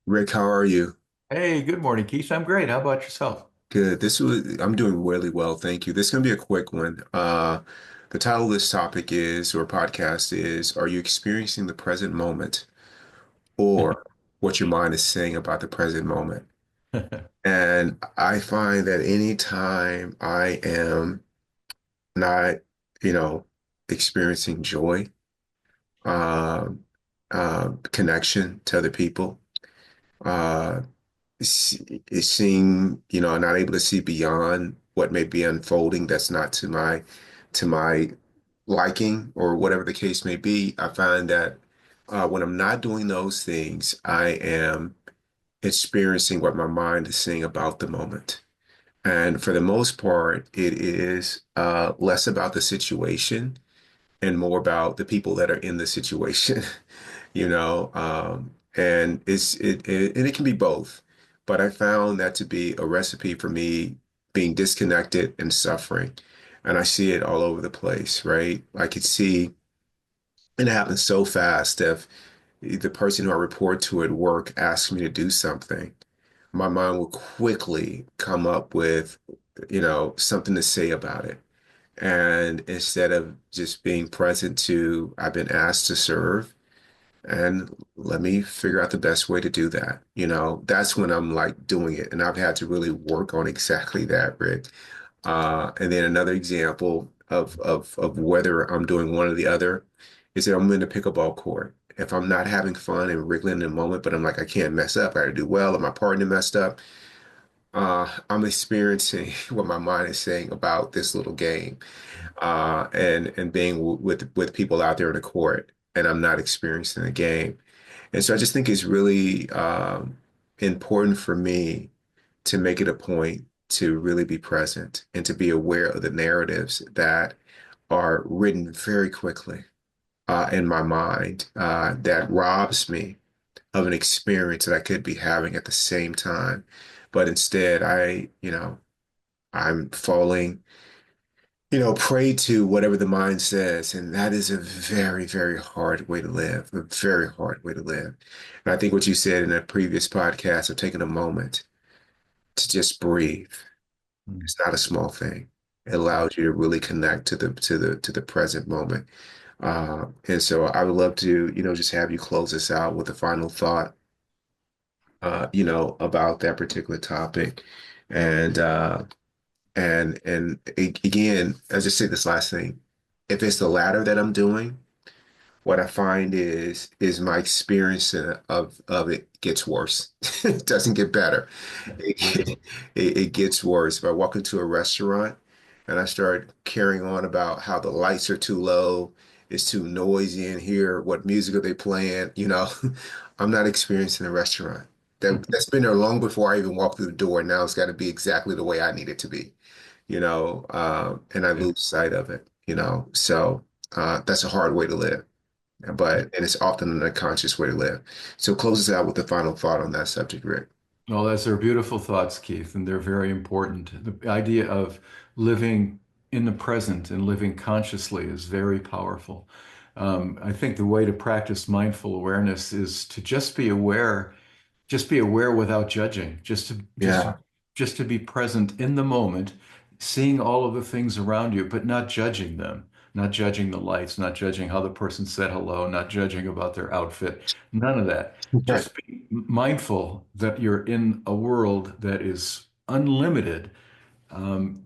Rick, how are you? Hey, good morning, Keith. I'm great. How about yourself? Good. I'm doing really well, thank you. This is gonna be a quick one. The title of this topic is, or podcast is, are you experiencing the present moment or what your mind is saying about the present moment? And I find that anytime I am not, you know, experiencing joy, um, connection to other people, uh, seeing, not able to see beyond what may be unfolding that's not to my liking or whatever the case may be. I find that when I'm not doing those things, I am experiencing what my mind is saying about the moment. And for the most part, it is less about the situation and more about the people that are in the situation. And it can be both. But I found that to be a recipe for me being disconnected and suffering. And I see it all over the place, right? I could see, and it happens so fast. If the person who I report to at work asks me to do something, my mind will quickly come up with, something to say about it. And instead of just being present to, I've been asked to serve, and let me figure out the best way to do that. That's when I'm like doing it. And I've had to really work on exactly that, Rick. And then another example of whether I'm doing one or the other is that I'm in the pickleball court. If I'm not having fun and wriggling in the moment, but I'm like, I can't mess up, I gotta do well, and my partner messed up, I'm experiencing what my mind is saying about this little game, and being with people out there in the court, and I'm not experiencing the game. And so I just think it's really important for me to make it a point to really be present and to be aware of the narratives that are written very quickly in my mind that robs me of an experience that I could be having at the same time. But instead, I'm falling, prey to whatever the mind says. And that is a very, very hard way to live, a very hard way to live. And I think what you said in a previous podcast of taking a moment to just breathe, Mm. it's not a small thing. It allows you to really connect to the present moment. And so I would love to, just have you close this out with a final thought, about that particular topic. And again, as I say this last thing, if it's the latter that I'm doing, what I find is my experience of it gets worse. It doesn't get better. Yeah. It gets worse. If I walk into a restaurant and I start carrying on about how the lights are too low, it's too noisy in here, what music are they playing, I'm not experiencing a restaurant. That's been there long before I even walk through the door. Now it's got to be exactly the way I need it to be, and I lose sight of it, So that's a hard way to live, and it's often an unconscious way to live. So close us out with the final thought on that subject, Rick. Well, those are beautiful thoughts, Keith, and they're very important. The idea of living in the present and living consciously is very powerful. I think the way to practice mindful awareness is to just be aware without judging, Yeah. just to be present in the moment, seeing all of the things around you, but not judging them, not judging the lights, not judging how the person said hello, not judging about their outfit, none of that. Right. Just be mindful that you're in a world that is unlimited.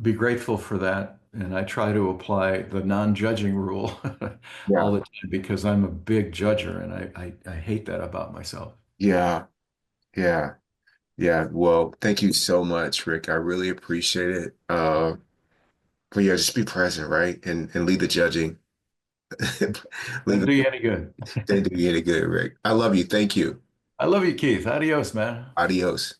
Be grateful for that. And I try to apply the non-judging rule all Yeah. the time because I'm a big judger and I hate that about myself. Yeah. Yeah. Yeah. Well, thank you so much, Rick. I really appreciate it. But yeah, just be present, right? And leave the judging. Leave Doesn't it. do you any good. Didn't do you any good, Rick. I love you. Thank you. I love you, Keith. Adios, man. Adios.